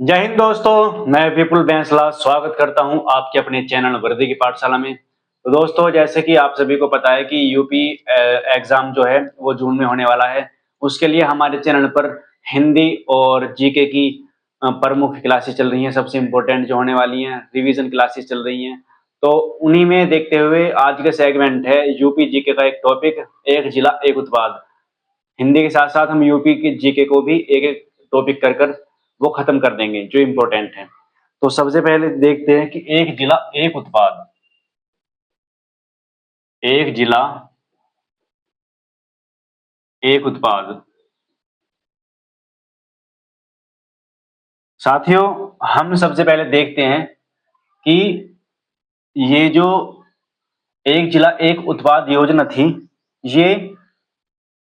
जय हिंद दोस्तों, मैं विपुल बैंसला स्वागत करता हूं आपके अपने चैनल वर्दी की पाठशाला में। तो दोस्तों, जैसे कि आप सभी को पता है कि यूपी एग्जाम जो है वो जून में होने वाला है। उसके लिए हमारे चैनल पर हिंदी और जीके की प्रमुख क्लासेस चल रही हैं, सबसे इम्पोर्टेंट जो होने वाली हैं, रिवीजन क्लासेस चल रही हैं। तो उन्हीं में देखते हुए आज का सेगमेंट है यूपी जीके का एक टॉपिक, एक जिला एक उत्पाद। हिंदी के साथ साथ हम यूपी की जीके को भी एक एक टॉपिक कर कर वो खत्म कर देंगे जो इम्पोर्टेंट है। तो सबसे पहले देखते हैं कि एक जिला एक उत्पाद। एक जिला एक उत्पाद। साथियों, हम सबसे पहले देखते हैं कि ये जो एक जिला एक उत्पाद योजना थी, ये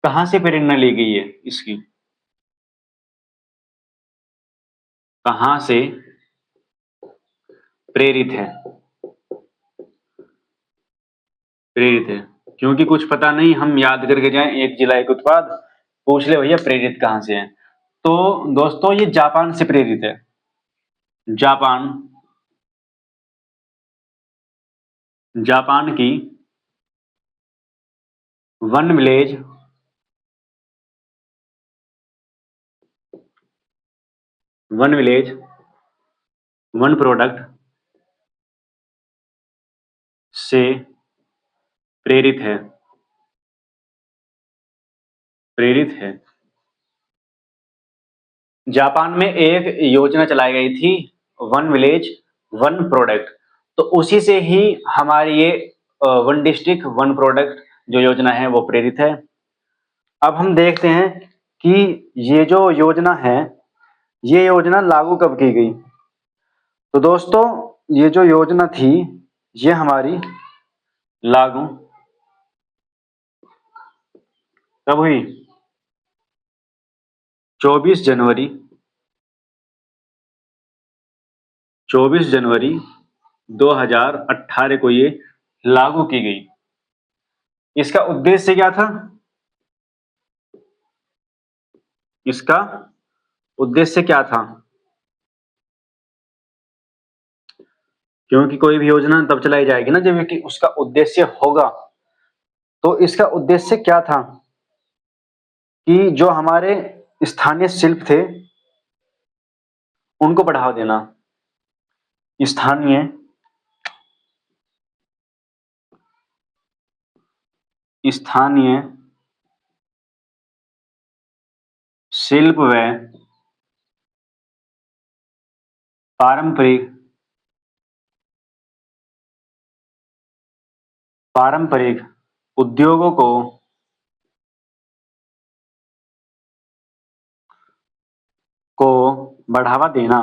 कहां से प्रेरणा ली गई है, इसकी कहां से प्रेरित है। प्रेरित है क्योंकि कुछ पता नहीं, हम याद करके जाएं एक जिला एक उत्पाद, पूछ ले भैया प्रेरित कहां से है। तो दोस्तों, ये जापान से प्रेरित है। जापान जापान की one village one village one product से प्रेरित है। प्रेरित है। जापान में एक योजना चलाई गई थी, वन विलेज वन प्रोडक्ट। तो उसी से ही हमारी ये वन डिस्ट्रिक्ट वन प्रोडक्ट जो योजना है वो प्रेरित है। अब हम देखते हैं कि ये जो योजना है, ये योजना लागू कब की गई। तो दोस्तों, ये जो योजना थी ये हमारी लागू कब हुई? 24 जनवरी 2018 को ये लागू की गई। इसका उद्देश्य क्या था? इसका उद्देश्य क्या था? क्योंकि कोई भी योजना तब चलाई जाएगी ना जब कि उसका उद्देश्य होगा। तो इसका उद्देश्य क्या था कि जो हमारे स्थानीय शिल्प थे उनको बढ़ावा देना। स्थानीय स्थानीय शिल्प व पारंपरिक पारंपरिक उद्योगों को बढ़ावा देना।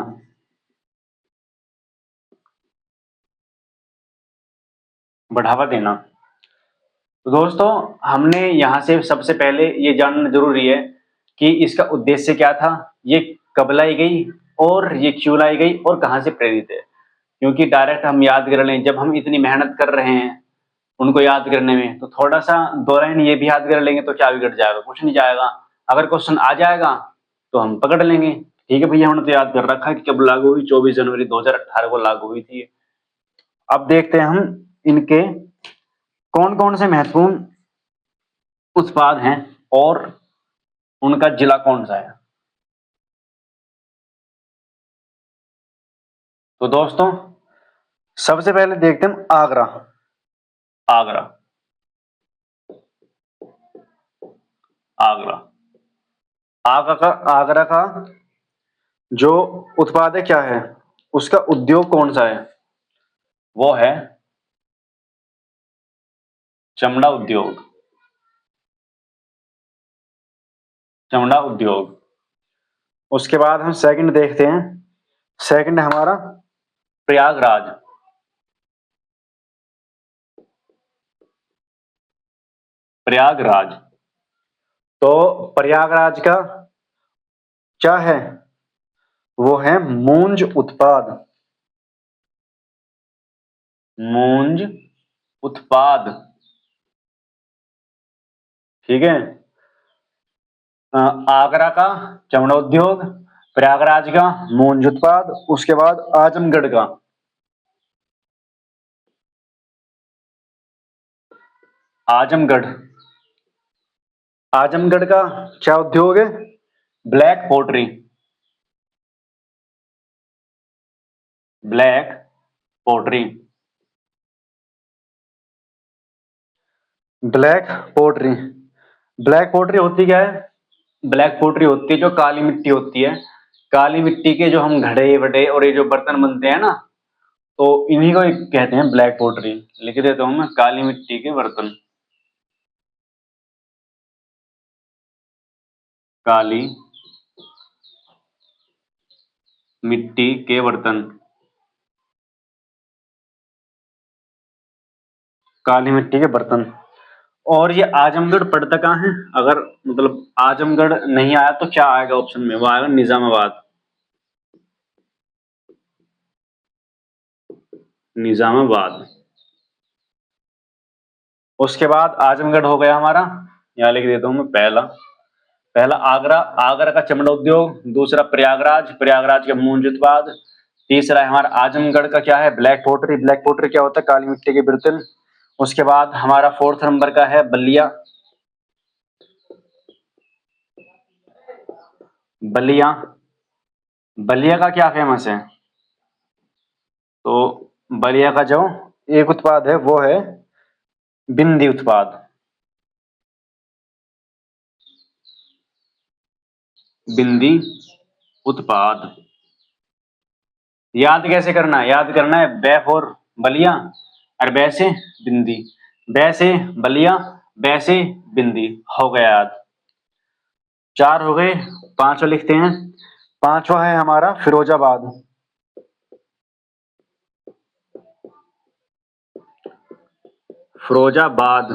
बढ़ावा देना। तो दोस्तों, हमने यहाँ से सबसे पहले ये जानना जरूरी है कि इसका उद्देश्य क्या था, ये कब लाई गई और ये क्यों लाई गई और कहाँ से प्रेरित है। क्योंकि डायरेक्ट हम याद कर लें, जब हम इतनी मेहनत कर रहे हैं उनको याद करने में, तो थोड़ा सा दो लाइन ये भी याद कर लेंगे तो क्या बिगड़ जाएगा, कुछ नहीं जाएगा। अगर क्वेश्चन आ जाएगा तो हम पकड़ लेंगे, ठीक है भैया हमने तो याद कर रखा है कि कब लागू हुई, 24 जनवरी 2018 को लागू हुई थी। अब देखते हैं हम इनके कौन कौन से महत्वपूर्ण उत्पाद हैं और उनका जिला कौन सा है। तो दोस्तों, सबसे पहले देखते हैं आगरा। आगरा आगरा आगरा का जो उत्पाद है क्या है, उसका उद्योग कौन सा है, वो है चमड़ा उद्योग। चमड़ा उद्योग। उसके बाद हम सेकंड देखते हैं। सेकंड है हमारा प्रयागराज। प्रयागराज। तो प्रयागराज का क्या है, वो है मूंज उत्पाद। मूंज उत्पाद, ठीक है। आगरा का चमड़ा उद्योग, प्रयागराज का मूंज उत्पाद, उसके बाद आजमगढ़ का आजमगढ़ आजमगढ़ का क्या उद्योग है? Black pottery. Black pottery. Black pottery. Black pottery होती क्या है? ब्लैक पोट्री होती है जो काली मिट्टी होती है, काली मिट्टी के जो हम घड़े वड़े और ये जो बर्तन बनते हैं ना, तो इन्हीं को कहते हैं ब्लैक पोट्री। लिख देता हूं मैं, काली मिट्टी के बर्तन, काली मिट्टी के बर्तन, काली मिट्टी के बर्तन। और ये आजमगढ़ पड़ता कहाँ है? अगर मतलब आजमगढ़ नहीं आया तो क्या आएगा ऑप्शन में? वो आएगा निजामाबाद। निजामाबाद। उसके बाद आजमगढ़ हो गया हमारा, यहाँ लिख देता हूं मैं पहला। पहला आगरा, आगरा का चमड़ा उद्योग। दूसरा प्रयागराज, प्रयागराज का मूंज उत्पाद। तीसरा है हमारा आजमगढ़ का क्या है? Black pottery. ब्लैक पोट्री क्या होता है? काली मिट्टी के बर्तन। उसके बाद हमारा फोर्थ नंबर का है बलिया। बलिया। बलिया का क्या फेमस है? तो बलिया का जो एक उत्पाद है वो है बिंदी उत्पाद। बिंदी उत्पाद। याद कैसे करना है? याद करना है बै फॉर बलिया और बै से बिंदी, बै से बलिया, बै से बिंदी। हो गया याद। चार हो गए, पांचवा लिखते हैं। पांचवा है हमारा फिरोजाबाद। फिरोजाबाद।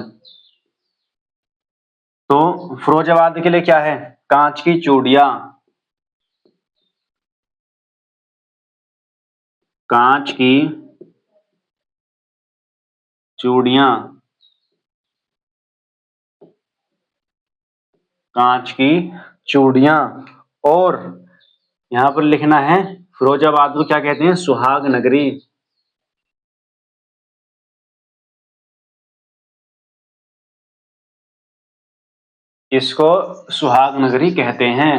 तो फिरोजाबाद के लिए क्या है? कांच की चूड़ियां। कांच की चूड़ियां। कांच की चूड़ियां। और यहां पर लिखना है फिरोजाबाद को क्या कहते हैं? सुहाग नगरी। इसको सुहाग नगरी कहते हैं।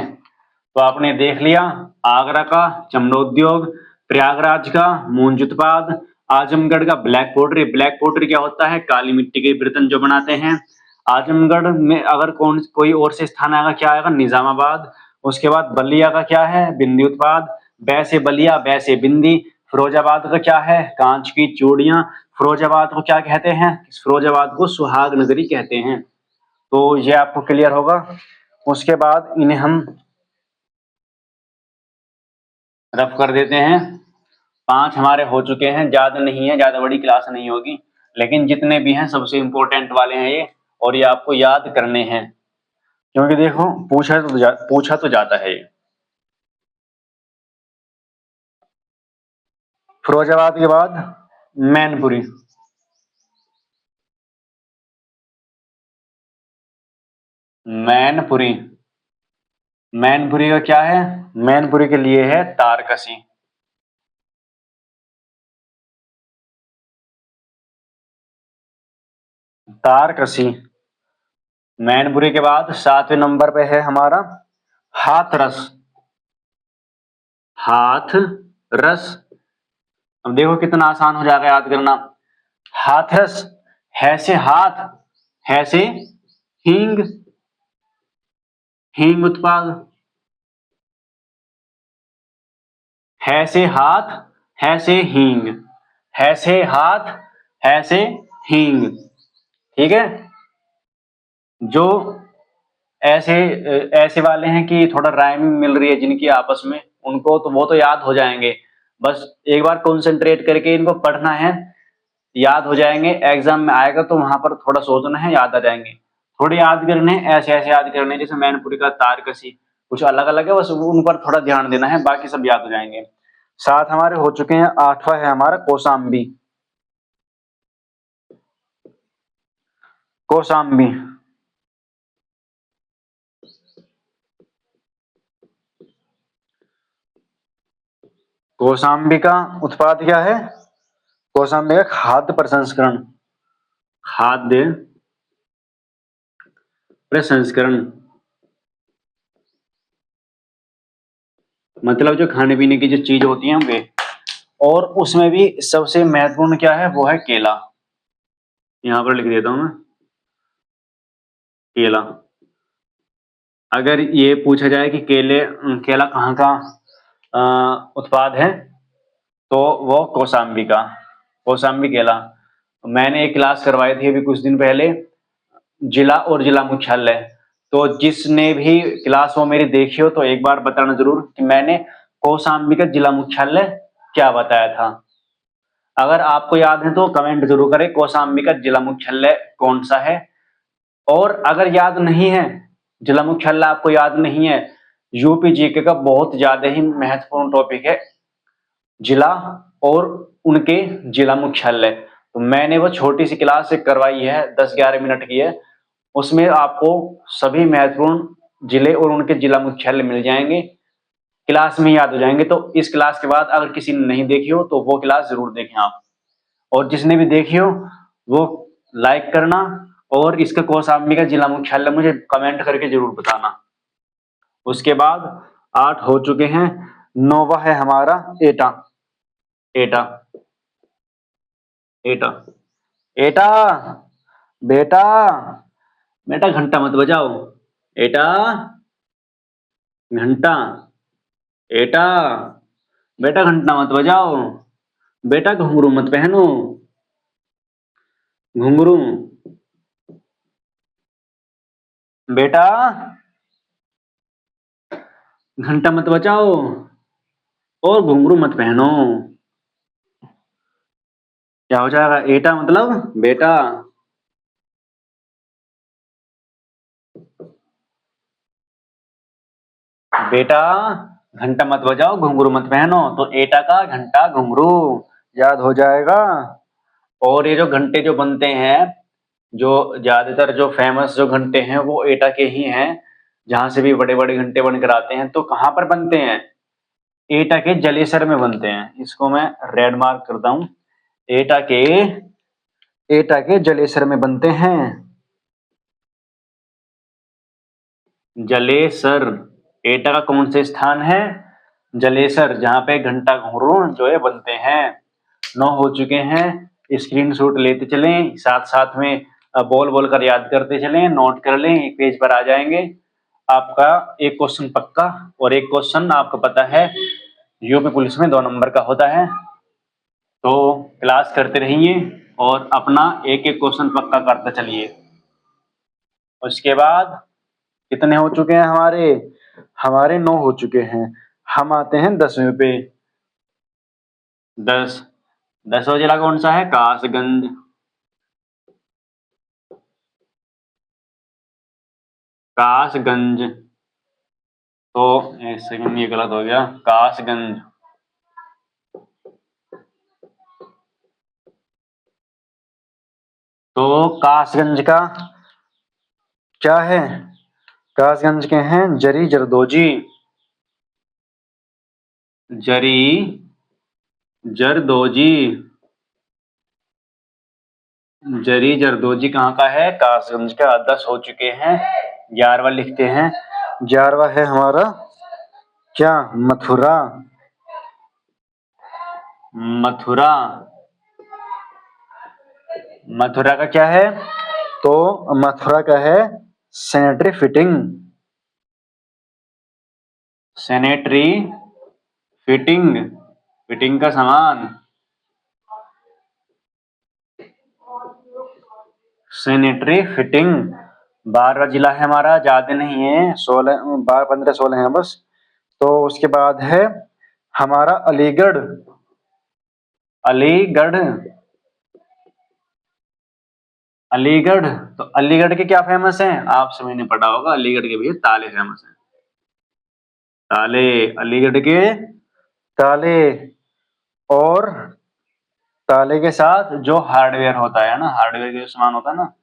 तो आपने देख लिया, आगरा का चमड़ा उद्योग, प्रयागराज का मूंज उत्पाद, आजमगढ़ का ब्लैक पोट्री। ब्लैक पोट्री क्या होता है? काली मिट्टी के बर्तन जो बनाते हैं। आजमगढ़ में अगर कोई और से स्थान आएगा, क्या आएगा? निजामाबाद। उसके बाद बलिया का क्या है? बिंदी उत्पाद। बै से बलिया, बै से बिंदी। फिरोजाबाद का क्या है? कांच की चूड़ियां। फिरोजाबाद को क्या कहते हैं? फिरोजाबाद को सुहाग नगरी कहते हैं। तो ये आपको क्लियर होगा। उसके बाद इन्हें हम रफ कर देते हैं। पांच हमारे हो चुके हैं, ज्यादा नहीं है, ज्यादा बड़ी क्लास नहीं होगी, लेकिन जितने भी हैं सबसे इंपॉर्टेंट वाले हैं ये, और ये आपको याद करने हैं, क्योंकि देखो पूछा तो जाता है ये। फिरोजाबाद के बाद मैनपुरी। मैनपुरी। मैनपुरी का क्या है? मैनपुरी के लिए है तारकसी। तारकसी। मैनपुरी के बाद सातवें नंबर पे है हमारा हाथरस। हाथ रस। अब देखो कितना आसान हो जाएगा याद करना। हाथरस, है से हाथ, है से हींग, हींग उत्पाद। है से हाथ, है से हींग, है से हाथ, है से हींग। ठीक है। जो ऐसे ऐसे वाले हैं कि थोड़ा राइमिंग मिल रही है जिनकी आपस में, उनको तो वो तो याद हो जाएंगे। बस एक बार कंसंट्रेट करके इनको पढ़ना है, याद हो जाएंगे। एग्जाम में आएगा तो वहां पर थोड़ा सोचना है, याद आ जाएंगे। थोड़े याद करने, ऐसे ऐसे याद करने, जैसे मैनपुरी का तारकसी, कुछ अलग अलग है, बस उन पर थोड़ा ध्यान देना है, बाकी सब याद हो जाएंगे। सात हमारे हो चुके हैं, आठवां है हमारा कौसाम्बी। कौसाम्बी। कौशाम्बी का उत्पाद क्या है? कौशाम्बी का खाद्य प्रसंस्करण, खाद्य प्रसंस्करण मतलब जो खाने पीने की जो चीज होती है वे, और उसमें भी सबसे महत्वपूर्ण क्या है? वो है केला। यहां पर लिख देता हूं मैं, केला। अगर ये पूछा जाए कि केला कहाँ का उत्पाद है, तो वो कौशाम्बी का, कौशाम्बी केला। मैंने एक क्लास करवाई थी अभी कुछ दिन पहले, जिला और जिला मुख्यालय। तो जिसने भी क्लास वो मेरी देखी हो तो एक बार बताना जरूर कि मैंने कौशाम्बी का जिला मुख्यालय क्या बताया था। अगर आपको याद है तो कमेंट जरूर करें, कौशाम्बी का जिला मुख्यालय कौन सा है। और अगर याद नहीं है, जिला मुख्यालय आपको याद नहीं है, यूपी जीके का बहुत ज्यादा ही महत्वपूर्ण टॉपिक है जिला और उनके जिला मुख्यालय। तो मैंने वो छोटी सी क्लास करवाई है, 10-11 मिनट की है। उसमें आपको सभी महत्वपूर्ण जिले और उनके जिला मुख्यालय मिल जाएंगे, क्लास में याद हो जाएंगे। तो इस क्लास के बाद अगर किसी ने नहीं देखी हो तो वो क्लास जरूर देखें आप, और जिसने भी देखी हो वो लाइक करना, और इसका कौशाम्बी का जिला मुख्यालय मुझे कमेंट करके जरूर बताना। उसके बाद 8 हो चुके हैं, 9वां है हमारा एटा। एटा, एटा, एटा, बेटा, बेटा घंटा मत बजाओ, एटा, घंटा, एटा, बेटा घंटा मत बजाओ, बेटा घुंघरू मत पहनो, घुंघरू, बेटा घंटा मत बजाओ और घुंघरू मत पहनो। क्या हो जाएगा? एटा मतलब बेटा, बेटा घंटा मत बजाओ घुंघरू मत पहनो, तो एटा का घंटा घुंघरू याद हो जाएगा। और ये जो घंटे जो बनते हैं, जो ज्यादातर जो फेमस जो घंटे हैं वो एटा के ही हैं। जहां से भी बड़े बड़े घंटे बनकर आते हैं तो कहां पर बनते हैं? एटा के जलेसर में बनते हैं। इसको मैं रेड मार्क करता हूं, एटा के, एटा के जलेसर में बनते हैं। जलेसर एटा का कौन से स्थान है? जलेसर, जहां पे घंटा घुंघरू जो है बनते हैं। 9 हो चुके हैं, स्क्रीनशॉट लेते चलें, साथ साथ में बोल बोल कर याद करते चलें, नोट कर लें, एक पेज पर आ जाएंगे। आपका एक क्वेश्चन पक्का, और एक क्वेश्चन आपको पता है यूपी पुलिस में 2 नंबर का होता है। तो क्लास करते रहिए और अपना एक एक क्वेश्चन पक्का करते चलिए। उसके बाद कितने हो चुके हैं हमारे? हमारे 9 हो चुके हैं। हम आते हैं 10वें पे। 10वां जिला कौन सा है? कासगंज। कासगंज, तो एक सेकंड ये गलत हो गया, कासगंज। तो कासगंज का क्या है? कासगंज के हैं जरी जरदोजी। जरी जरदोजी, जरी जरदोजी कहाँ का है? कासगंज का। 10 हो चुके हैं, 11वां लिखते हैं। 11वां है हमारा क्या? मथुरा। मथुरा, मथुरा का क्या है? तो मथुरा का है sanitary fitting. Sanitary fitting, fitting का सामान, सैनिटरी फिटिंग। 12वां जिला है हमारा, ज्यादा नहीं है, 16, 12, 15, 16 है बस। तो उसके बाद है हमारा अलीगढ़। अलीगढ़, अलीगढ़, तो अलीगढ़ के क्या फेमस है? आप सभी ने पढ़ा होगा, अलीगढ़ के भैया ताले फेमस है। ताले, अलीगढ़ के ताले। और ताले के साथ जो हार्डवेयर होता है ना, हार्डवेयर के सामान होता है ना,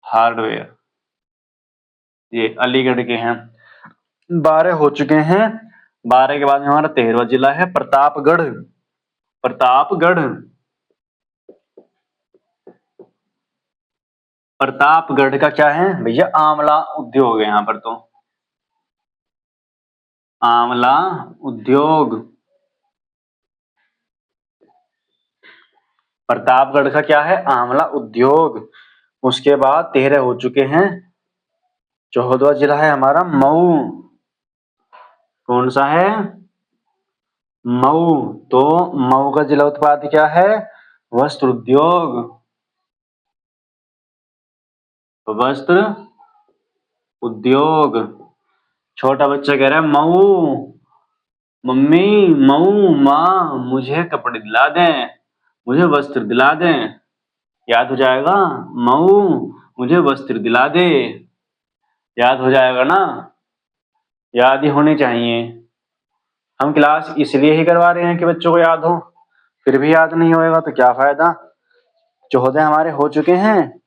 हार्डवेयर, ये अलीगढ़ के हैं। 12 हो चुके हैं, 12 के बाद में हमारा 13वां जिला है प्रतापगढ़। प्रतापगढ़। प्रतापगढ़ का क्या है भैया, आंवला उद्योग है यहाँ पर तो, आंवला उद्योग। प्रतापगढ़ का क्या है, आंवला उद्योग। उसके बाद 13 हो चुके हैं। 14वां जिला है हमारा मऊ। कौन सा है, मऊ। तो मऊ का जिला उत्पाद क्या है, वस्त्र उद्योग। वस्त्र उद्योग। छोटा बच्चा कह रहा है मऊ, मम्मी मऊ माँ मुझे कपड़े दिला दें, मुझे वस्त्र दिला दें। याद हो जाएगा, मऊ मुझे वस्त्र दिला दे। याद हो जाएगा ना, याद ही होनी चाहिए। हम क्लास इसलिए ही करवा रहे हैं कि बच्चों को याद हो, फिर भी याद नहीं होएगा तो क्या फायदा। 14 हमारे हो चुके हैं।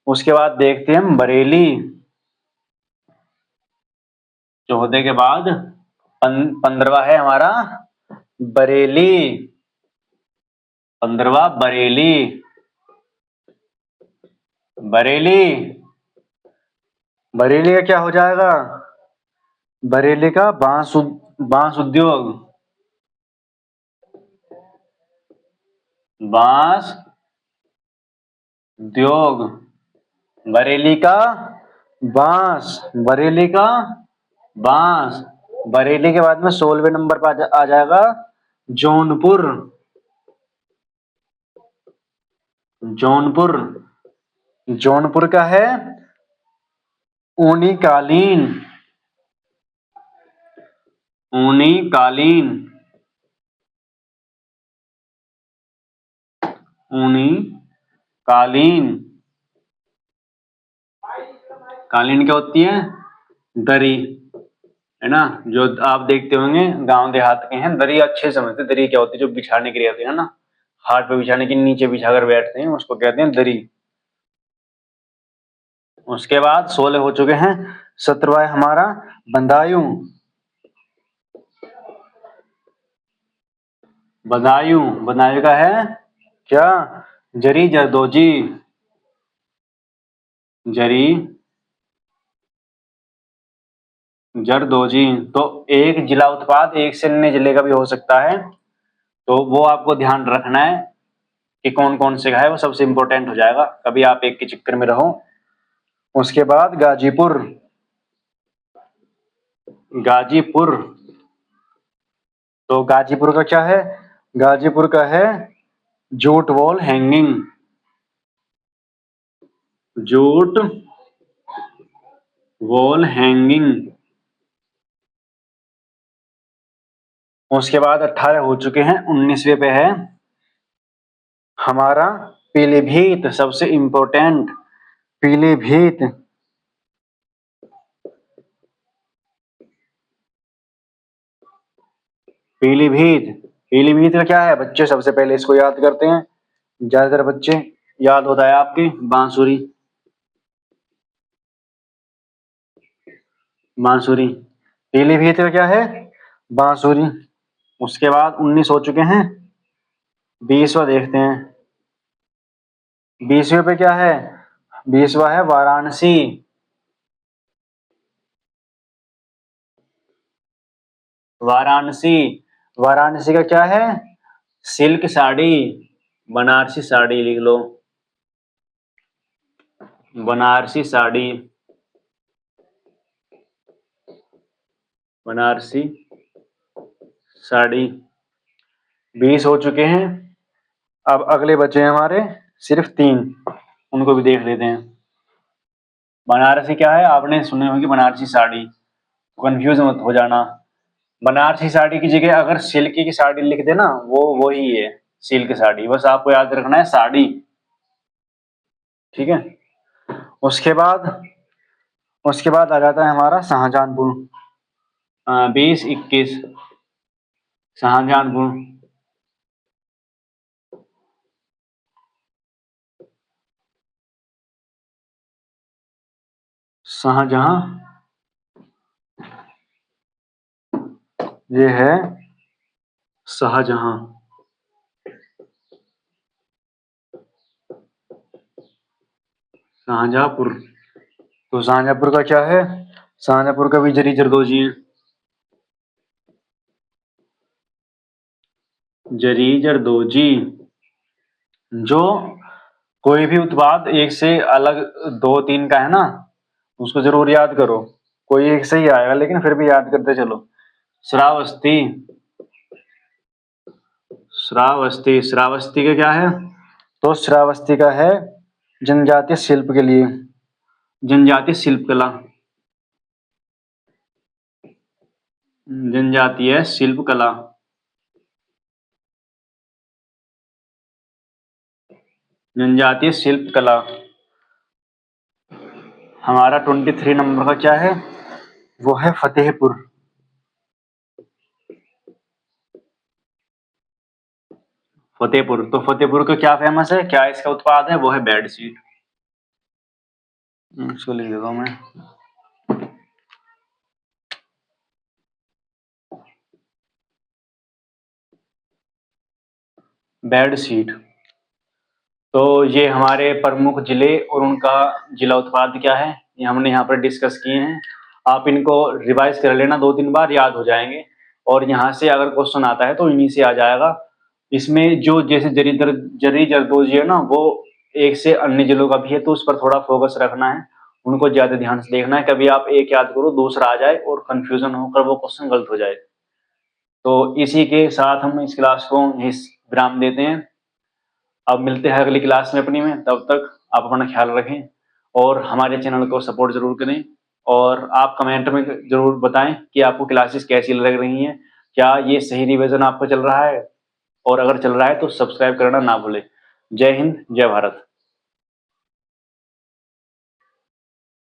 उसके बाद देखते हैं हम बरेली। 14 के बाद 15वां है हमारा बरेली। 15वां बरेली। बरेली। बरेली का क्या हो जाएगा, बरेली का बांस उद्योग। बांस उद्योग। बरेली का बांस, बरेली का बांस। बरेली के बाद में 16वें नंबर पर आ जाएगा जौनपुर। जौनपुर। जौनपुर का है ऊनी कालीन। ऊनी कालीन। ऊनी कालीन। कालीन क्या होती है, दरी, है ना। जो आप देखते होंगे गांव देहात के हैं, दरी अच्छे समझते, दरी क्या होती है, जो बिछाने के लिए होती है ना, हाथ पे बिछाने के नीचे बिछाकर बैठते हैं, उसको कहते हैं दरी। उसके बाद 16 हो चुके हैं। 17वां है हमारा बंदायूं। बदायूं। बदायूं का है क्या, जरी जरदोजी। जरी जरदोजी। तो एक जिला उत्पाद एक से अन्य जिले का भी हो सकता है, तो वो आपको ध्यान रखना है कि कौन कौन से का है, वो सबसे इंपॉर्टेंट हो जाएगा, कभी आप एक के चक्कर में रहो। उसके बाद गाजीपुर। गाजीपुर। तो गाजीपुर का क्या है, गाजीपुर का है jute wall hanging. Jute wall hanging. उसके बाद 18 हो चुके हैं। 19वें पे है हमारा पीलीभीत, सबसे इंपॉर्टेंट पीलीभीत। पीलीभीत। पीलीभीत का क्या है बच्चे, सबसे पहले इसको याद करते हैं, ज्यादातर बच्चे याद होता है आपके बांसुरी। बांसुरी। पीलीभीत का क्या है, बांसुरी। उसके बाद 19 हो चुके हैं। 20वां देखते हैं। 20वें पे क्या है, 20वां है वाराणसी। वाराणसी। वाराणसी का क्या है, सिल्क साड़ी, बनारसी साड़ी लिख लो, बनारसी साड़ी। बनारसी साड़ी। 20 हो चुके हैं। अब अगले बचे हैं हमारे सिर्फ 3, उनको भी देख लेते हैं। बनारसी क्या है, आपने सुने होंगे बनारसी साड़ी, कंफ्यूज मत हो जाना। बनारसी साड़ी की जगह अगर सिल्क की साड़ी लिख देना, वो वही है सिल्क साड़ी, बस आपको याद रखना है साड़ी, ठीक है। उसके बाद उसके बाद आ जाता है हमारा शाहजहानपुर। 20-21 शाहजहानपुर। शाहजहां ये है शाहजहां। शाहजहांपुर। तो शाहजहांपुर का क्या है? शाहजहांपुर का भी जरी जरदोजी है। जरी जरदोजी। जो कोई भी उत्पाद एक से अलग दो तीन का है ना, उसको जरूर याद करो। कोई एक से ही आएगा लेकिन फिर भी याद करते चलो। श्रावस्ती। श्रावस्ती, श्रावस्ती का क्या है? तो श्रावस्ती का है जनजातीय शिल्प के लिए, जनजातीय शिल्प कला, जनजातीय शिल्प कला। जनजातीय शिल्प कला। हमारा 23 नंबर का क्या है? वो है फतेहपुर। फतेहपुर। तो फतेहपुर का क्या फेमस है, क्या इसका उत्पाद है? वो है बेडशीट। इसको लिख देता हूं मैं। बेडशीट। तो ये हमारे प्रमुख जिले और उनका जिला उत्पाद क्या है, ये हमने यहाँ पर डिस्कस किए हैं। आप इनको रिवाइज कर लेना, 2-3 बार याद हो जाएंगे। और यहाँ से अगर क्वेश्चन आता है तो इन्हीं से आ जाएगा। इसमें जो जैसे जरी जरदोजी है ना, वो एक से अन्य जिलों का भी है, तो उस पर थोड़ा फोकस रखना है, उनको ज्यादा ध्यान से देखना है। कभी आप एक याद करो दूसरा आ जाए और कंफ्यूजन होकर वो क्वेश्चन गलत हो जाए। तो इसी के साथ हम इस क्लास को विराम देते हैं। अब मिलते हैं अगली क्लास में अपनी में, तब तक आप अपना ख्याल रखें और हमारे चैनल को सपोर्ट जरूर करें। और आप कमेंट में जरूर बताएं कि आपको क्लासेस कैसी लग रही हैं, क्या ये सही रिवीजन आपको चल रहा है, और अगर चल रहा है तो सब्सक्राइब करना ना भूलें। जय हिंद, जय भारत।